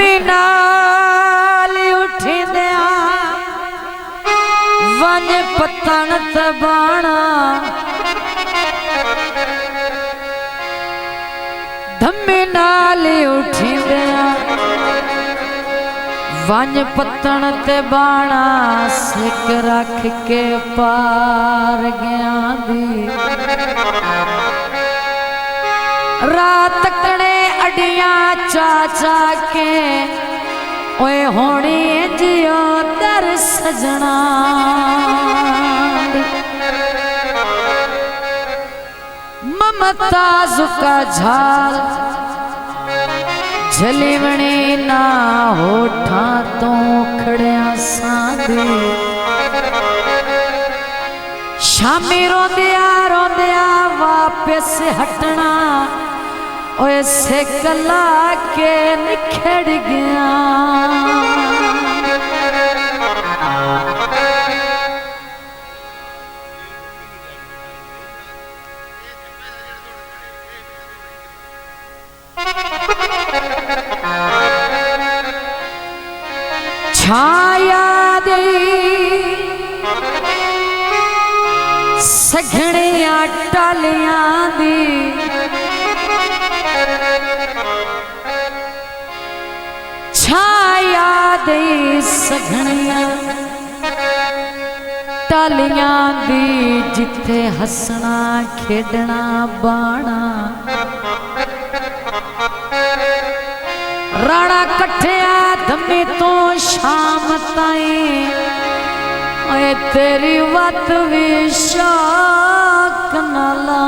धम्मी नाल उठी दिया वन पतन तबाना धम्मी नाल उठी दिया वन पतन ते बाणा सिक रख के पार गया दी रात कड़े अडिया चाचा के ओए होनी जियो दर सजना ममता जुका झाल झलीवणी ना होठा तो खड़िया सादी शामी रोंदिया रोंदिया वापस हटना ओए से कला के निखड़ गया छाया दे सघड़िया टालियां दी छाया दे सघड़िया टालियां दी जिथे हसना खेडना बाणा राणा कठिया धम्मी तो शाम ताई ओए तेरी वत भी शाक नाला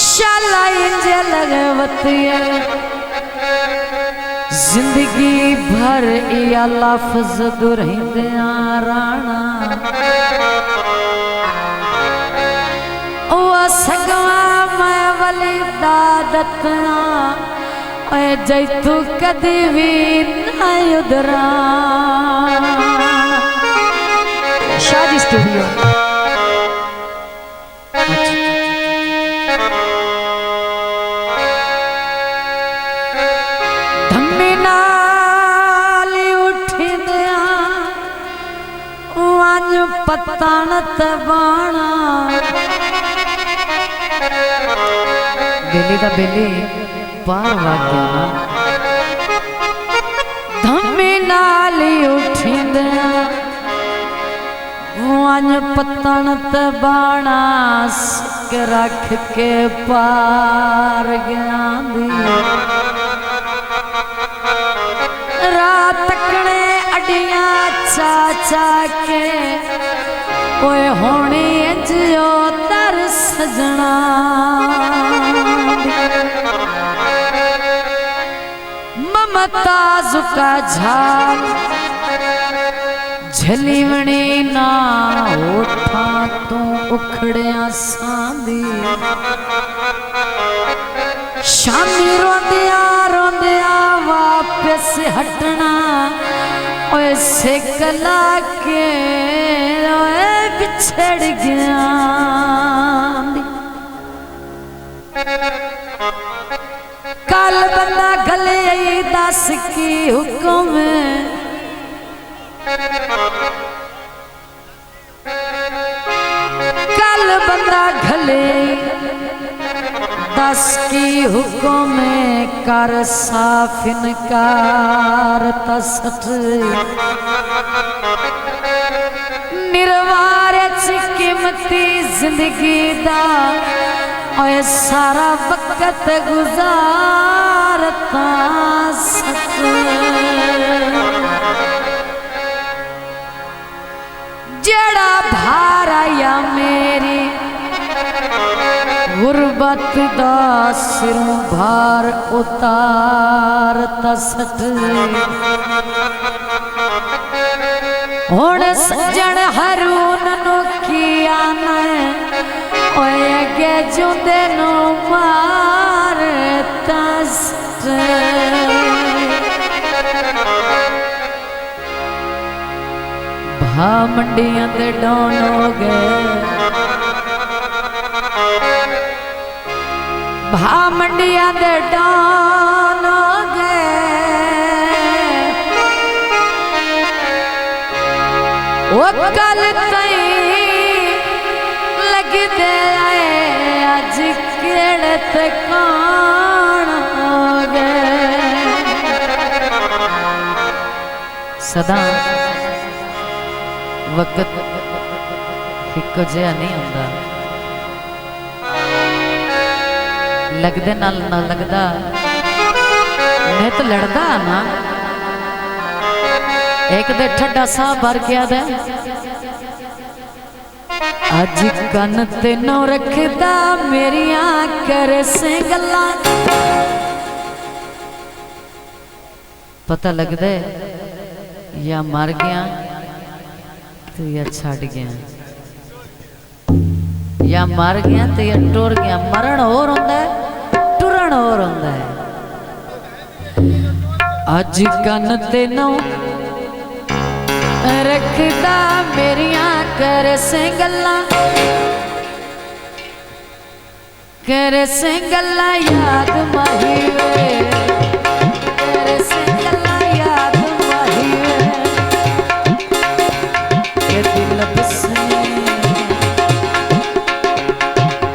शाला इंज लगवती जिंदगी भर या लफ्ज दुरहिंदिया राणा ओ सगवा मैं वली दादतना ओए जैतू कदी भी ना उधरा शादी स्टूडियो धम्मी नाल उठी दिया वांज पतन तबाना बेली दा बेली पार वाग गया धम्मी नाल उठिंदिया वन पतन तबाना सिक रख के पार गया दी रात कड़े अडिया चाचा के ओए होनी जियो दर सजना ममता जुका झाल झलीवणी ना होठा तू उखड़िया सांदी शामी रोंदिया रोंदिया वापस हटना ओए से कला के ओए बिछड़ गया कल बंदा गले दस की हुक्म कल बंदा गले दस की हुक्म कर साफ इनकार तसठ निर्वार कीमती जिंदगी दा ओए सारा वक्त गुजारता सच जड़ा भार आया मेरी गुरबत दा सिरों भार उतारता सच हुण सजन रून नु किया ओए अगे जुंदे नो मार तस्त भा मंडियां ते डाउन हो गए भा मंडिया दे डान गए वो कल तई लग दे आए अज केड़े ते कौन हो गए। सदा वक्त इको जिहा नहीं होंदा, लगदे नाल ना लगदा नित लड़दा ना। एक दे ठड्डा सा भर गया दे अज कन तेनों रखदा मेरिया कर से गल्ला। पता लगदे या मर गया तो या छड़ गया, या मर गया तो या टुर गया। मरण और होंदा है, टुरन और होंदा है। अज कन तेनों रखदा मेरिया कर से गल्ला, कर से गल्ला याद माही वे, कर से गल्ला याद माही वे। के दिल बसे,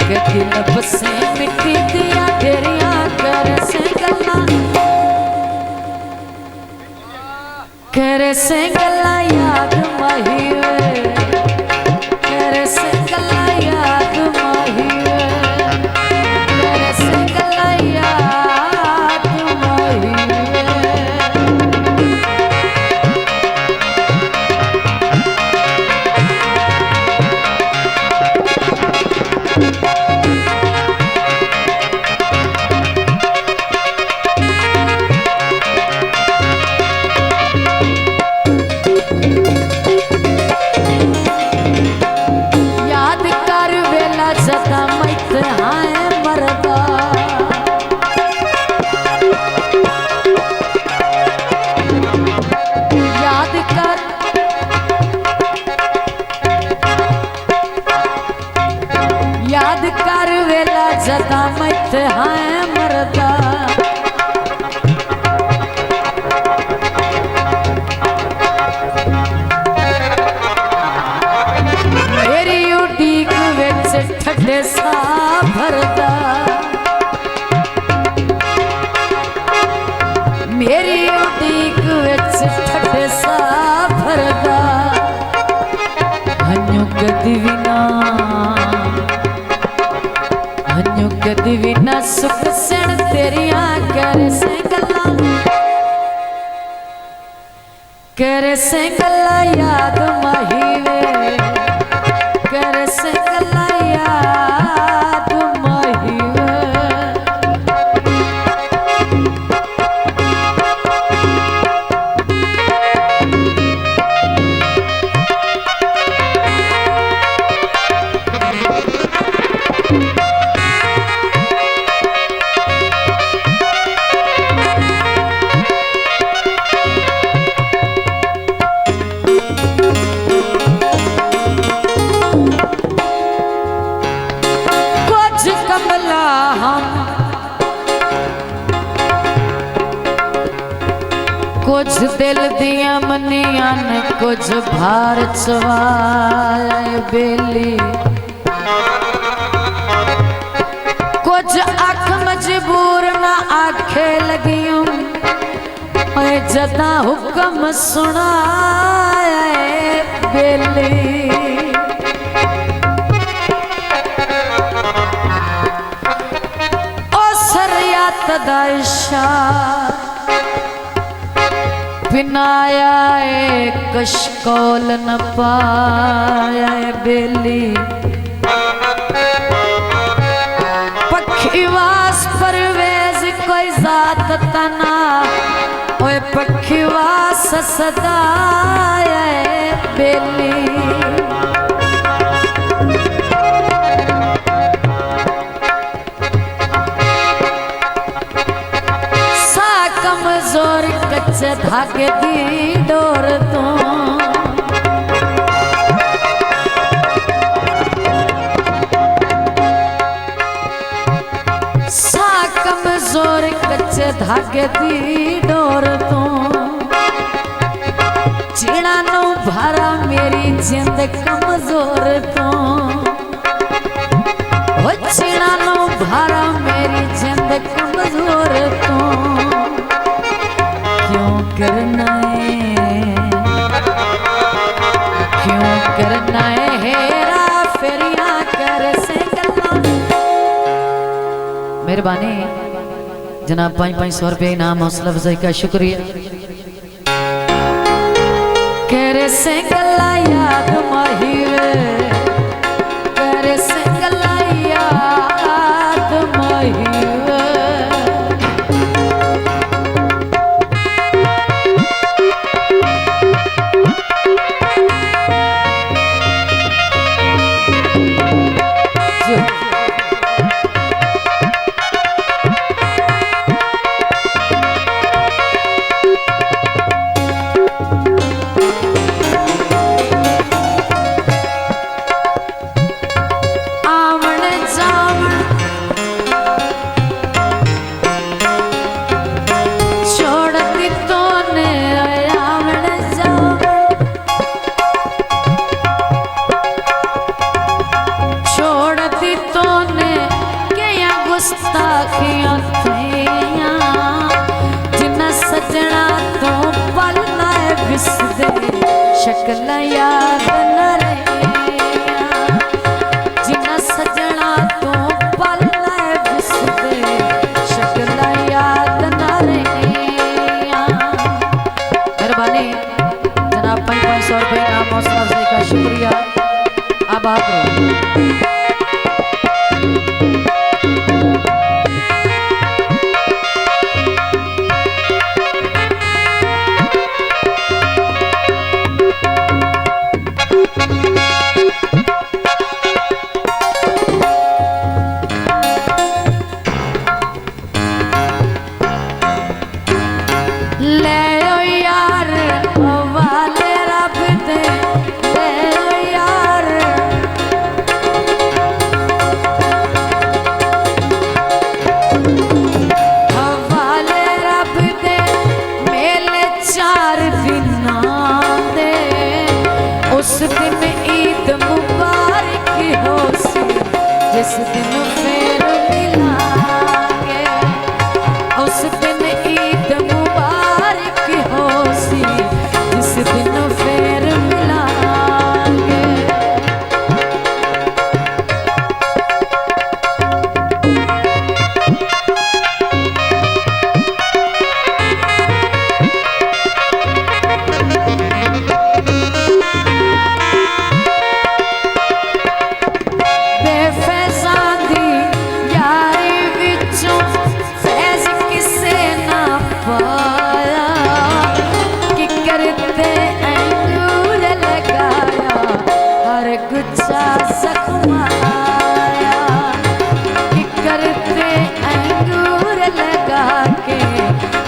के दिल बसे मिट्टी दिया तेरिया कर से गल्ला, कर से गल्ला याद माही वे, कर से गल्ला याद माही वे, कर से गल्ला याद माही वे। याद कर वेला जदा मत है मरदा, मेरी उडीक विच ठड्डे सा भरदा, मेरी उडीक विच ठड्डे सा भरदा। हन्यू कदी भी ना, हन्यू कदी भी ना सुख सण तेरिया कर से गल्ला, कर से गल्ला याद माही वे, कर से गल्ला याद माही वे। कुछ दिल दिया मनिया ने कुछ भार चवाए बेली, कुछ अख मजबूर ना आखे लगियों जदा हुक्म सुनाए बेली। ओ सरियत दा इशारा बिनाया कशकोल न पाया बेली, पखीवास परवेज कोई जात तना ओए पखीवास सदाया बेली। सा कमजोर कच्चे धागे दी डोर तो कमजोर कच्चे धागे दी डोर तो चिड़ा नो भारा मेरी जिंद कमजोर तो चिड़ा नो भारा मेरी जिंद कमजोर तो क्यों करना है हेरा फेरिया कर से मेहरबानी जनाब 500 रुपये इनाम हौसला अफजाई का शुक्रिया। करे से गला याद महिवे करे से गला याद महिवे शक्ल याद न रहिया जिना सजना तो पल बिसदे शक्ल याद न रहिया। मेहरबानी जनाब 500 रुपये इनाम हौसला अफजाई का शुक्रिया। अब आप जिस दिन फिर मिलांगे उस दिन ईद मुबारक हो सी जिस दिन फिर मिलांगे।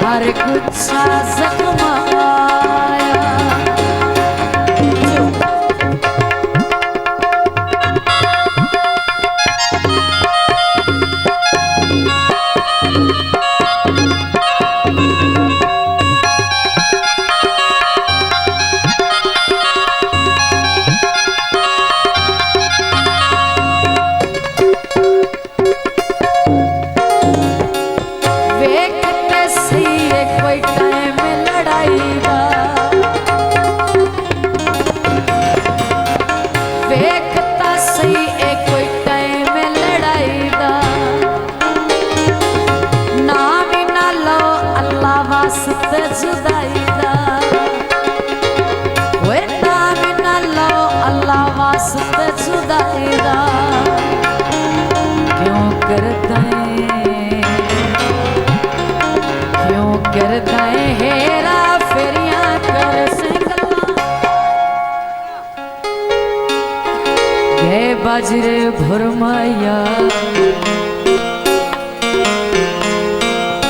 हर गुच्छा जख्माया करता है हेरा फेरिया कर गे बाजरे भुरमैया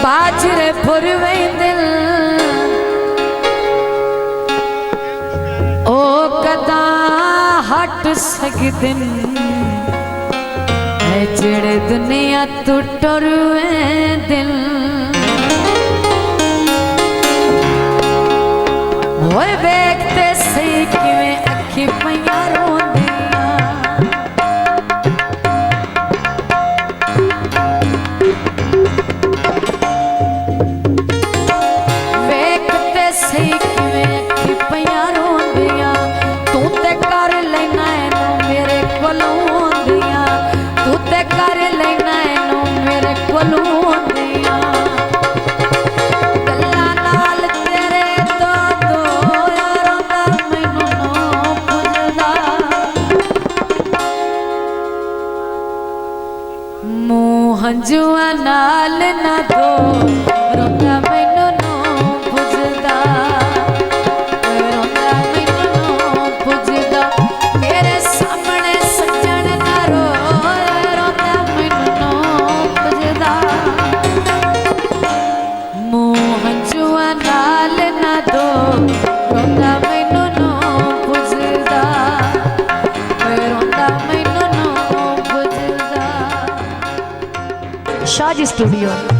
बाजरे भुरवे दिल ओ कदा हट सकदिन है जेड़े दुनिया तू टुरवे दिल ना दो रोंदा मैनू नूं पुछदा रोंदा मैनू नूं पुछदा मेरे सामने सज्जन ना रोए रोंदा मैनू नूं पुछदा मुंह हंझुआं नाल ना दो रोंदा मैनू नूं पुछदा रोंदा मैनू नूं पुछदा। शाह जी स्टूडियो।